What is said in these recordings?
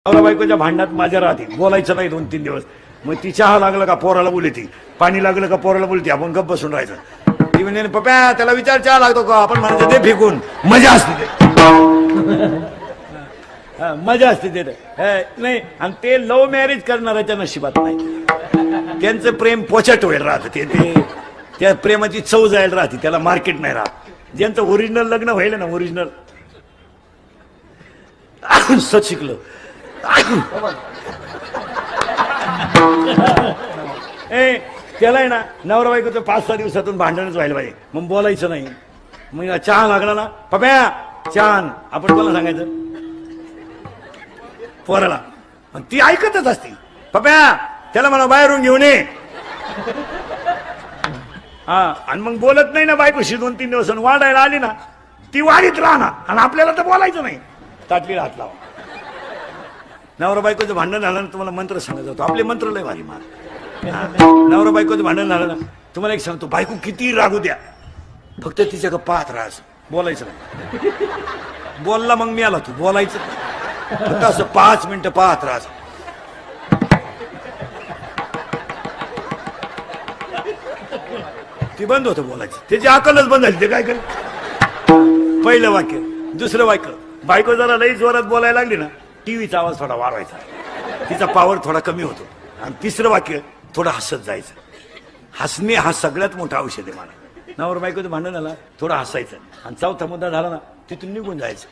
नवरा बायकोच्या भांडणात माझ्या राहते, बोलायचं नाही 2-3 दिवस. मग ती चहा लागलं का पोराला बोलती, पाणी लागलं का पोराला बोलती, आपण गप्प बसून राहायचं. ती म्हणजे पप्या त्याला विचार चहा लागतो का, आपण म्हणायचं ते फेकून. मजा असते ते, मजा असते ते नाही. आणि ते लव्ह मॅरेज करणाऱ्याच्या नशिबात नाही. त्यांचं प्रेम पोचट होईल राहतं, ते त्या प्रेमाची चव जायला राहते, त्याला मार्केट नाही राहत. ज्यांचं ओरिजिनल लग्न व्हायला ना, ओरिजिनल सच शिकलं त्याला आहे ना, नवरा बायकोचं 5-6 दिवसातून भांडणच व्हायला पाहिजे. मग बोलायचं नाही. मग चहा लागला ना, पप्या चहा, आपण कोणाला सांगायचं, पोराला. ती ऐकतच असते, पप्या त्याला मला बाहेरून घेऊन ये. हा, आणि मग बोलत नाही ना बायकोशी 2-3 दिवस, वाढायला आली ना, ती वाढीत राहणार. आणि आपल्याला तर बोलायचं नाही. ताटलीला हात लावा. नवरा बायकोचं भांडण झालं ना, तुम्हाला मंत्र सांगत जातो. आपले मंत्र लय भारी मार. नवरा बायकोचं भांडण झालं ना, तुम्हाला एक सांगतो, बायको किती रागू द्या, फक्त तिच्याकडे पाहत राहायचं, बोलायचं नाही. बोलला मग मी आला, तू बोलायचं फक्त असं 5 मिनिटं पाहत राहायचं. ती बंद होतं बोलायचं, त्याची अकलच बंद झाली. ते काय कर, पहिलं वाक्य. दुसरं वाक्य, बायको जरा लई जोरात बोलायला लागली ना, टीव्हीचा आवाज थोडा वाढवायचा, तिचा पॉवर थोडा कमी होतो. आणि तिसरं वाक्य, थोडं हसत जायचं. हसणे हा सगळ्यात मोठा औषध आहे मला. नवरा बायकोचं भांडण झालं, थोडं हसायचं. आणि चौथा मुद्दा झाला ना, तिथून निघून जायचं,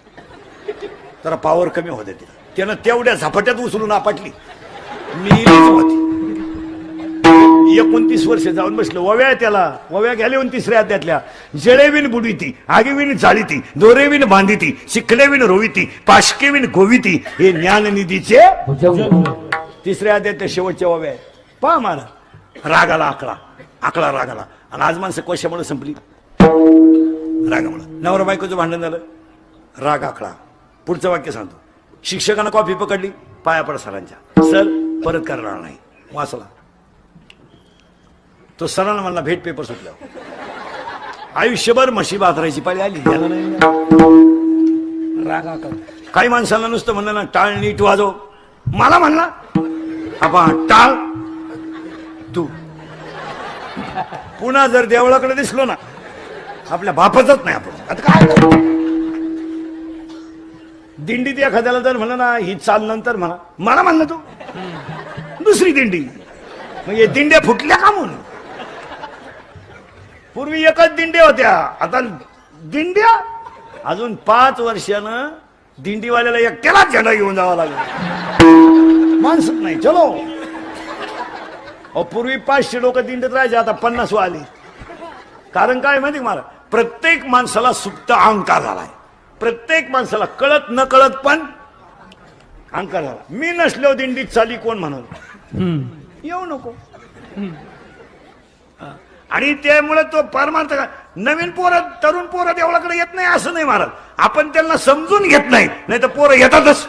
जरा पॉवर कमी होते. त्यानं तेवढ्या झपाट्यात उचलून आपटली, मी 29 वर्ष जाऊन बसलो. ओव्या त्याला ओव्या घ्याले 23ऱ्या अध्यायातल्या. जळेविन बुडविती, आगीविन जाळीती, दोरेविन बांधिती, शिखलेविन रोविती, पाशकेविन गोविती, हे ज्ञाननिधीचे 3ऱ्या अध्यायात शेवटच्या ओव्या. पहा मला रागाला आकळा रागाला. आणि आज माणसं कशामुळे संपली, रागामुळे. नवरा बायकोचं भांडण झालं, राग आकळा. पुढचं वाक्य सांगतो, शिक्षकांना कॉफी पकडली, पाया पड सरांच्या, सर परत करणार नाही. वाचला तो, सरांना म्हणला भेट पेपर सुटल्यावर. आयुष्यभर म्हशी बाजरायची पाळी आली, त्याला नाही राग आकळा. काही माणसांना नुसतं म्हणलं ना, टाळ नीट वाजव, मला म्हणला आपण टाळ तू. पुन्हा जर देवळाकडे दिसलो ना, आपल्या बापाचंच नाही आपण. आता काय दिंडीत एखाद्याला जर म्हणलं ना, ही चाल नंतर म्हणा, मला म्हणलं तू दुसरी दिंडी. म्हणजे दिंड्या फुटल्या का म्हणून. पूर्वी एकच दिंड्या होत्या, आता दिंड्या. अजून 5 वर्षानं दिंडीवाल्याला एकट्यालाच झेंडा घेऊन जावा लागला, माणसच नाही. चलो, पूर्वी 500 लोक दिंडीत राहायचे, आता 50 आली. कारण काय माहिती मला, प्रत्येक माणसाला सुप्त अहंकार झालाय. प्रत्येक माणसाला कळत न कळत पण अहंकार झाला. मी नसलो दिंडीत चाली, कोण म्हणाल येऊ नको. आणि त्यामुळे तो परमार्थ, नवीन पोरं तरुण पोरं देवळाकडे येत नाही असं नाही महाराज, आपण त्यांना समजून घेत नाही, नाही तर पोरं येतातच.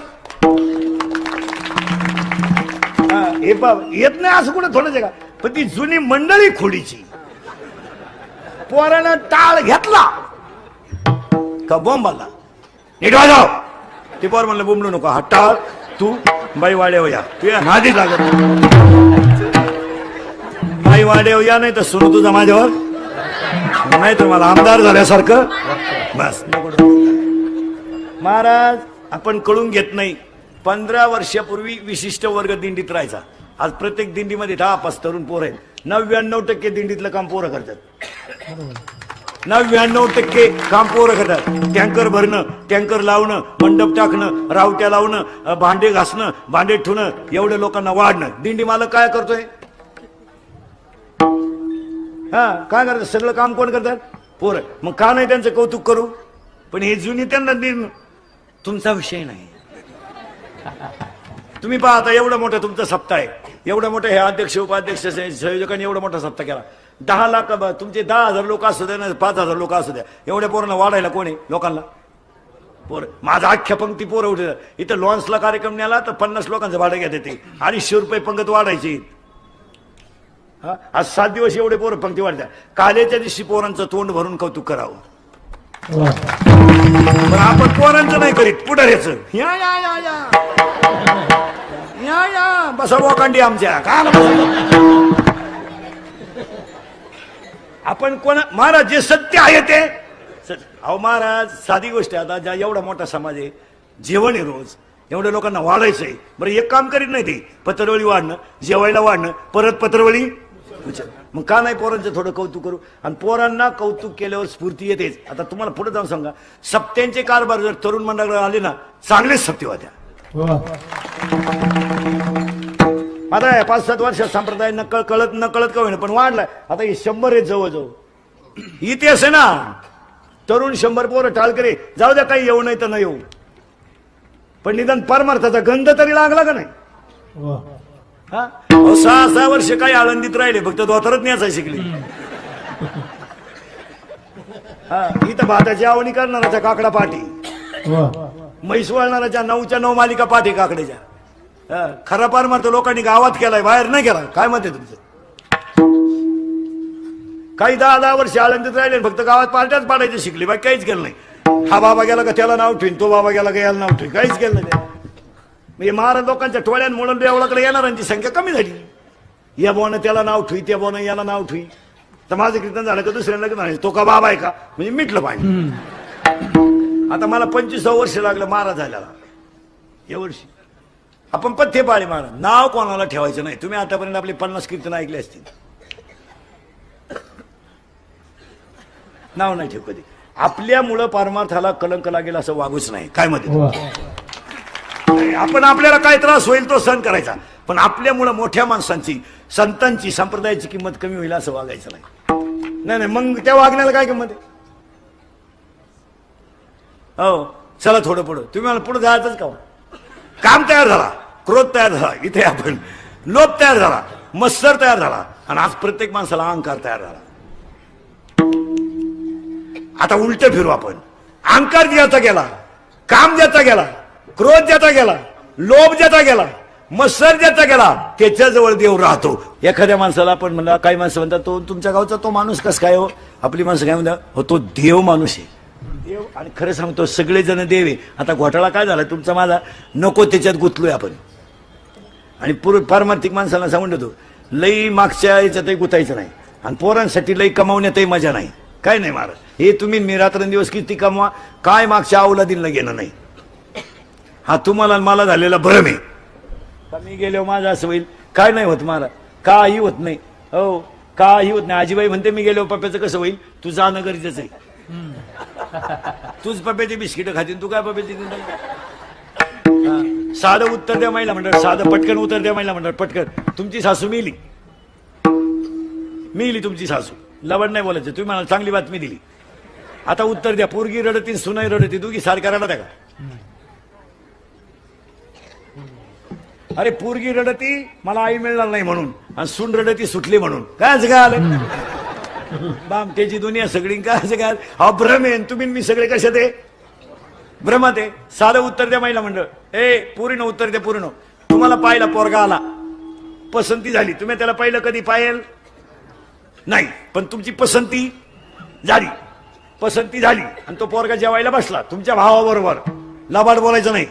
येत नाही असं कुठं थोडं का, पण ती जुनी मंडळी खोडीची. पोरानं टाळ घेतला का बॉम्ब आला, नीट वाजव. ते पोर म्हणलं बोंबलू नको, हा टाळ तू बाई वाड्यावर या, तू या नादी लागत, बाई वाड्यावर या, नाही तर सुरू तुझा माझ्यावर, नाही तर मला आमदार झाल्यासारखं बस. महाराज आपण कळून घेत नाही. 15 वर्षापूर्वी विशिष्ट वर्ग दिंडीत राहायचा. आज प्रत्येक दिंडीमध्ये 10-5 तरुण पोरं आहेत. 99% दिंडीतलं काम पोरं करतात. 99% काम पोरं करतात. टँकर भरणं, टँकर लावणं, मंडप टाकणं, रावट्या लावणं, भांडे घासणं, भांडे ठेवणं, एवढ्या लोकांना वाढणं. दिंडी मालक काय करतोय, काय करतात, सगळं काम कोण करतात, पोरं. मग का नाही त्यांचं कौतुक करू, पण हे जुनी त्यांना तुमचा विषय नाही. तुम्ही पहा आता, एवढा मोठा तुमचा सप्ताह आहे, एवढा मोठा हे अध्यक्ष उपाध्यक्ष संयोजकांनी एवढा मोठा सप्ताह केला. 10 लाख तुमचे 10,000 लोक असू द्या ना, 5,000 लोक असू द्या, एवढ्या पोरांना वाढायला कोण आहे लोकांना, पोरं. माझा अख्ख्या पंक्ती पोरं उठे. इथं लॉन्सला कार्यक्रम न्याला तर 50 लोकांचं भाडं घेत येते, 250 रुपये पंगत वाढायची. आज 7 दिवस एवढे पोरं पंक्ती वाढत्या. कालेच्या दिवशी पोरांचं तोंड भरून कौतुक करावं. पण आपण पोरांचं नाही करीत, पुढाऱ्याचं. या या या या बसा बोकांडी आमच्या कान बसा. आपण कोण महाराज जे सत्य आहे ते अहो महाराज साधी गोष्ट आहे. आता ज्या एवढा मोठा समाज आहे, जेवण आहे रोज, एवढ्या लोकांना वाढायचंय. बरं एक काम करीत नाही ते, पत्रवळी वाढणं, जेवायला वाढणं, परत पत्रवळी. मग का नाही पोरांचं थोडं कौतुक करू. आणि पोरांना कौतुक केल्यावर स्फूर्ती येतेच. आता तुम्हाला पुढे जाऊन सांगा, सप्त्यांचे कारभार जर तरुण मंडळाकडे आले ना, चांगलेच सप्ते होत्या. आता 5-7 वर्षात संप्रदाय नकळत का होईना पण वाढलाय. आता हे 100 आहे जवळजवळ. इतिहास आहे ना, तरुण 100 पोरं टाळकरे जाऊ द्या, काही येऊ नाही तर नाही येऊ, पण निदान परमार्थाचा गंध तरी लागला का नाही. 6 वर्ष काही आळंदीत राहिले, फक्त दोतरच न्यायचा शिकले. इथं भाताची आवणी करणाराच्या काकडा पाठी, म्हैस वळणाराच्या 9च्या 9 मालिका पाठी काकड्याच्या. खरा परमार्थ लोकांनी गावात केलाय, बाहेर नाही केला. काय मत आहे तुमचं. काही 10 वर्ष आळंदीत राहिले, फक्त गावात पार्ट्याच पाडायचे शिकले, बाकी काहीच केलं नाही. हा बाबा गेला का त्याला नाव ठेवीन, तो बाबा गेला का याला नाव ठेवीन, काहीच केलं नाही. म्हणजे महाराज लोकांच्या टोळ्यांमुळे देवळाकडे येणाऱ्यांची संख्या कमी झाली. या बोनं त्याला नाव ठेवी, त्या बोनं याला नाव ठेवी. तर माझं कीर्तन झालं का दुसऱ्यांना की नाही, तो का बाबा आहे का, म्हणजे मिटलं पाहिजे. आता मला 25 वर्ष लागलं महाराज झाल्याला. या वर्षी आपण पथ्य पाळी महाराज. नाव कोणाला ठेवायचं नाही. तुम्ही आतापर्यंत आपली 50 कीर्तन ऐकले असतील, नाव नाही ठेव कधी. आपल्यामुळं परमार्थाला कलंक लागेल असं वागूच नाही. काय मध्ये आपण आपल्याला काय त्रास होईल तो सहन करायचा, पण आपल्यामुळं मोठ्या माणसांची, संतांची, संप्रदायाची किंमत कमी होईल असं वागायचं नाही. नाही मग त्या वागण्याला काय किंमत आहे. हो चला थोडं पुढं. तुम्ही मला पुढे जायचंच का. काम तयार झाला, क्रोध तयार झाला, इथे आपण लोभ तयार झाला, मत्सर तयार झाला, आणि आज प्रत्येक माणसाला अहंकार तयार झाला. आता उलट फिरू आपण. अहंकार ज्याचा गेला, काम ज्याचा गेला, क्रोध ज्याचा गेला, लोभ ज्याचा गेला, मत्सर ज्याचा गेला, त्याच्याजवळ देव राहतो. एखाद्या माणसाला आपण म्हणला, काही माणसं म्हणतात तो तुमच्या गावचा तो माणूस कस काय हो. आपली माणसं काय म्हणतात, हो तो देव माणूस आहे. देव, आणि खरं सांगतो सगळेजण देव आहे. आता घोटाळा काय झाला तुमचा माझा, नको त्याच्यात गुंतलोय आपण. आणि पारमार्थिक माणसाला सांगून देतो, लई मागच्या याच्यातही गुतायचं नाही, आणि पोरांसाठी लई कमावण्यातही मजा नाही. काय नाही महाराज, हे तुम्ही मी रात्रंदिवस किती कमवा, काय मागच्या अवलादींना घेणं नाही. हा तुम्हाला मला झालेला भ्रम आहे. मी गेलो माझं असं होईल, काय नाही होत महाराज, काही होत नाही. हो काही होत नाही. आजीबाई म्हणते मी गेलो पप्प्याचं कसं होईल, तू जाणं गरजेचं आहे. तूच पप्प्याची बिस्किट खातील, तू काय पप्प्याची. साधं उत्तर द्या महिला म्हणतात, साधं पटकन उत्तर द्या महिला म्हणतात, पटकन. तुमची सासू मिली तुमची सासू, लवड नाही बोलायचं. तुम्ही मला चांगली बातमी दिली. आता उत्तर द्या. पोरगी रडती, सुनाई रडती, दोघी सारख्या रडत आहे का. अरे पोरगी रडती मला आई मिळणार नाही म्हणून, आणि सून रडती सुटली म्हणून. काय असं काय आलं बामट्याची दुनिया सगळी. काय असं काय, हा भ्रम आहे. तुम्ही मी सगळे कशात आहे, भ्रमात आहे. साधं उत्तर द्या महिला मंडळ. पूर्ण उत्तर द्या. पूर्ण. तुम्हाला पाहिला पोरगा आला, पसंती झाली, तुम्ही त्याला पाहिलं कधी पाहिल नाही, पण तुमची पसंती झाली. पसंती झाली आणि तो पोरगा जेवायला बसला तुमच्या भावाबरोबर. लबाड बोलायचं नाही.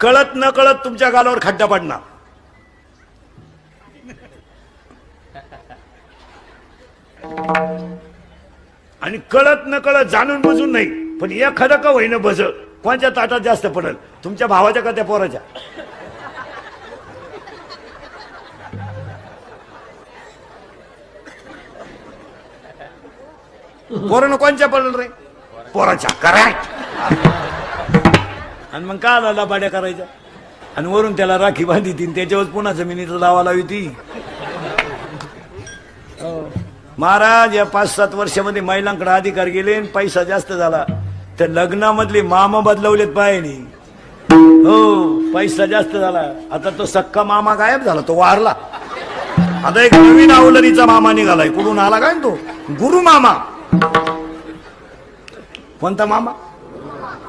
कळत न कळत तुमच्या गालावर खड्डा पडणार. आणि कळत न कळत, जाणून बुजून नाही, पण एखादं का होईना बज कोणत्या ताटात जास्त पडल, तुमच्या भावाच्या का त्या पोराच्या. पोरानं कोणच्या पडल रे, पोराच्या. करेक्ट. आणि मग का लबाड्या करायच्या, आणि वरून त्याला राखी बांधी तीन, त्याच्यावर पुन्हा जमिनीचा दावा लावी ती. महाराज या 5-7 वर्षामध्ये महिलांकडे अधिकार गेले, पैसा जास्त झाला, तर लग्नामधले मामा बदलवलेत पायाने. हो पैसा जास्त झाला. आता तो सक्का मामा गायब झाला, तो वारला. आता एक नवीन अवलरीचा मामा निघालाय. कुठून आला काय तो, गुरु मामा. कोणता मामा,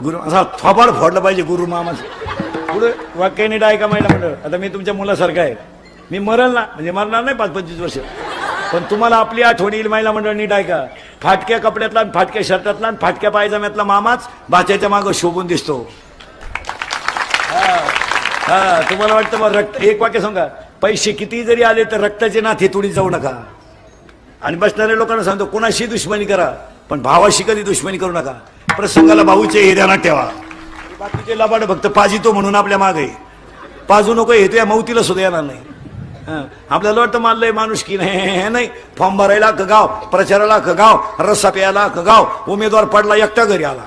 गुरु. असा थोपाड फोडलं पाहिजे गुरु मामाचं. पुढे वाक्य नीट ऐका महिला मंडळ. आता मी तुमच्या मुलासारखा आहे, मी मरल ना, म्हणजे मरणार नाही 5-25 वर्ष, पण तुम्हाला आपली आठवण येईल. महिला मंडळ नीट ऐका. फाटक्या कपड्यातला, फाटक्या शर्टातला, फाटक्या पायजाम्यातला मामाच भाच्याच्या मागं शोभून दिसतो. हा तुम्हाला वाटतं मग रक्त एक वाक्य सांगा, पैसे किती जरी आले तर रक्ताचे नाते तोडी जाऊ नका. आणि बसणाऱ्या लोकांना सांगतो कोणाशी दुश्मनी करा पण भावाशी कधी दुश्मनी करू नका. प्रसंगाला भाऊचे हे ध्यानात ठेवा. बाकीचे लबाड भक्त पाजितो म्हणून आपल्या मागे पाजू नको, हे तो या मौतीला सुद्धा येणार नाही. आपल्याला वाटतं मानलंय माणूस की नाही. फॉर्म भरायला गाव, प्रचाराला गाव, रस्सा प्यायला गाव, उमेदवार पडला एकटा घरी आला,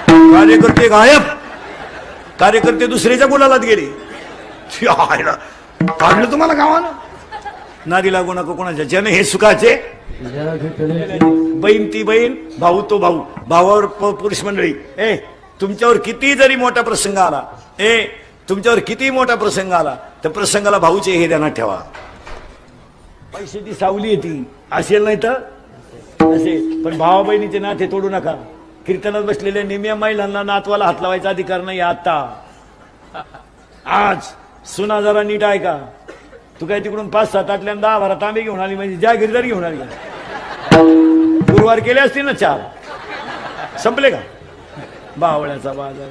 कार्यकर्ते गायब, कार्यकर्ते दुसऱ्याच्या गुलालात गेले. काढलं तुम्हाला गावानं. नादी लागू नको कोणाच्या. ज्याने हे सुखाचे बहीण ती बहीण, भाऊ तो भाऊ, भावावर पुरुष मंडळी. तुमच्यावर किती जरी मोठा प्रसंग आला, तुमच्यावर किती मोठा प्रसंग आला तर प्रसंगाला भाऊचे हे ध्यानात ठेवा. पैशाची सावली येते असेल नाही तर असेल, पण भावा बहिणीचे नाते तोडू नका. कीर्तनात बसलेल्या निम्या महिलांना नातवाला हात लावायचा अधिकार नाही आता. आज सुना जरा नीट आहे का? तू काय तिकडून 5-7 आटल्यानं 10-12 तांबे घेऊन आली म्हणजे ज्या गिरदारी घेऊन आली. गुरुवार केले असतील ना 4, संपले का? बावळ्याचा बाजार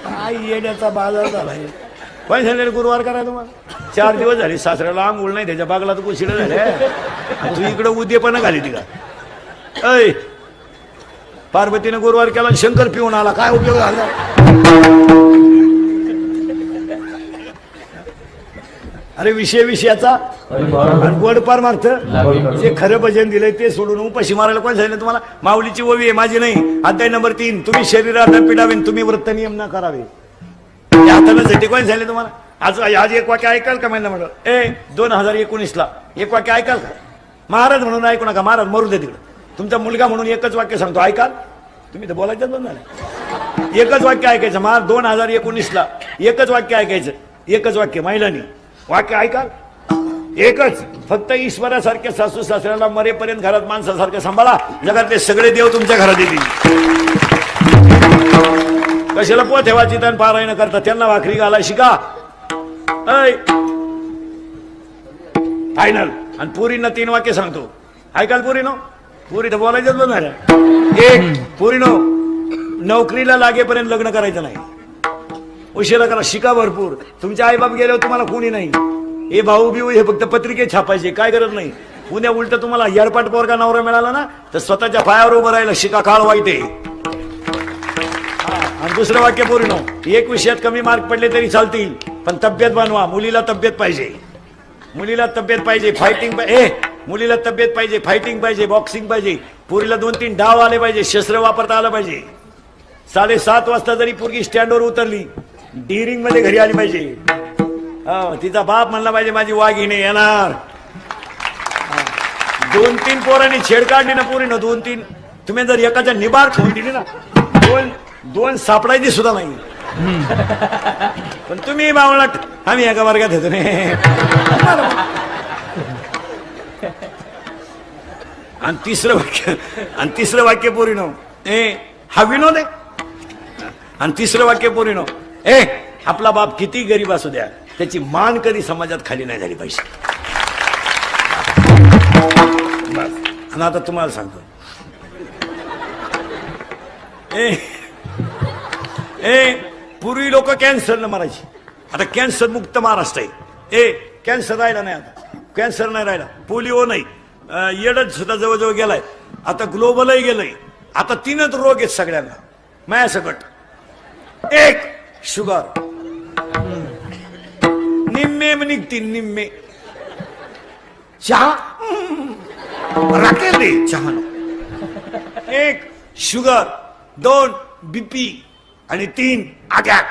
नाही, येण्याचा बाजार झालाय. पण झाले गुरुवार करा तुम्हाला. 4 दिवस झाले सासऱ्याला आंघोळ नाही, त्याच्या बागला तर कुशिड झाले. तू इकडं उद्यपणा घाली ती का? ऐ पार्वतीने गुरुवार केला, शंकर पिऊन आला, काय उपयोग झाला? अरे विषयाचा गोड पार मार्थ. जे खरं भजन दिलंय ते सोडून उपाशी मारायला कोण सांगितलं तुम्हाला? माऊलीची ओवी आहे, माझी नाही. अध्याय नंबर 3, तुम्ही शरीरात पिडावे, तुम्ही व्रत नियम न करावे. हातासाठी कोण सांगितलं तुम्हाला? आज एक वाक्य ऐकाल का? महिना म्हणलं 2019ला एक वाक्य ऐकाल का? महाराज म्हणून ऐकू नका, महाराज मरू दे तिकडं. तुमचा मुलगा म्हणून एकच वाक्य सांगतो, ऐकाल? तुम्ही तर बोलायचं बंद झालं. एकच वाक्य ऐकायचं. महाराज 2019ला एकच वाक्य ऐकायचं, एकच वाक्य. महिलांनी वाक्य ऐकाल एकच, फक्त ईश्वरासारख्या सासू सासऱ्याला मरेपर्यंत घरात माणसासारखं सांभाळा, जगातले सगळे देव तुमच्या घरात येतील. कशाला पोथेवाची तन पारायण करता? त्यांना भाकरी घाला शिका. फायनल. आणि पुरींना 3 वाक्य सांगतो, ऐकाल पुरीनो? पुरी तर बोलायचंच बघणार. एक, पुरीनो नोकरीला लागेपर्यंत लग्न करायचं नाही, उशिरा करा, शिका भरपूर. तुमचे आईबाप गेल्यावर तुम्हाला कोणी नाही. हे भाऊ बिऊ हे फक्त पत्रिके छापायचे, काय गरज नाही. उद्या उलट तुम्हाला येडपाट पोरगा नवरा मिळाला ना तर स्वतःच्या पायावर उभं राहिलं शिका, काळ वाईट आहे. आणि दुसरं वाक्य पुरीनो, एक विषयात कमी मार्क पडले तरी चालतील पण तब्येत बनवा. मुलीला तब्येत पाहिजे, मुलीला तब्येत पाहिजे, फायटिंग मुलीला तब्येत पाहिजे, फायटिंग पाहिजे, बॉक्सिंग पाहिजे. पुरीला 2-3 डाव आले पाहिजे, शस्त्र वापरता आलं पाहिजे. 7:30 वाजता जरी पोरगी स्टँडवर उतरली, डिरिंग मध्ये घरी आली पाहिजे. तिचा बाप म्हणला पाहिजे माझी वाघिणी येणार. 2-3 पोरांनी छेड काढली ना पोरीनं, 2-3. तुम्ही जर एकाच्या निबार ठेवून दिली ना, 2 सापडायची सुद्धा नाही. पण तुम्ही बावळा, आम्ही एका वर्गात येतो नाही. आणि तिसरं वाक्य पोरीनो, हा विनोद आहे. आणि तिसरं वाक्य पोरीनो, आपला बाप किती गरीब असू द्या, त्याची मान कधी समाजात खाली नाही झाली पाहिजे. आणि आता तुम्हाला सांगतो, पूर्वी लोक कॅन्सरनं मारायची, आता कॅन्सर मुक्त महाराष्ट्र आहे. कॅन्सर राहिला नाही, आता कॅन्सर नाही राहिला, पोलिओ नाही, एडच सुद्धा जवळजवळ गेलाय, आता ग्लोबलही गेलंय. आता 3च रोग आहेत सगळ्यांना माझ्यासकट. एक शुगर, निम्मे निघतील निम्मे. चहा राखेल रे चहा. एक शुगर, 2 बीपी आणि 3 अटॅक.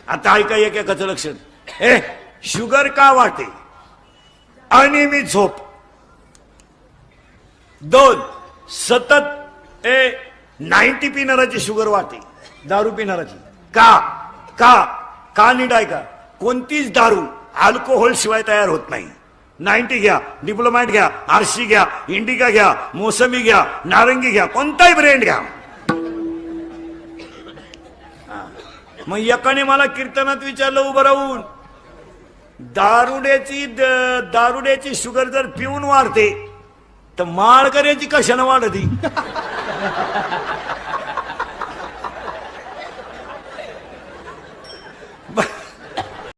आता ऐका एकाचं लक्षण. शुगर का वाढते? अनियमित झोप. 2 सतत 90 पिणाराची शुगर वाढते, दारू पिणाराची. का नीट आहे का? कोणतीच दारू अल्कोहोल शिवाय तयार होत नाही. 90 घ्या, डिप्लोमॅट घ्या, आरशी घ्या, इंडिका घ्या, मोसंबी घ्या, नारंगी घ्या, कोणताही ब्रँड घ्या. मग एकाने मला कीर्तनात विचारलं उभं राहून, दारुड्याची शुगर जर पिऊन वाढते तर माळकऱ्याची कशानं वाढती?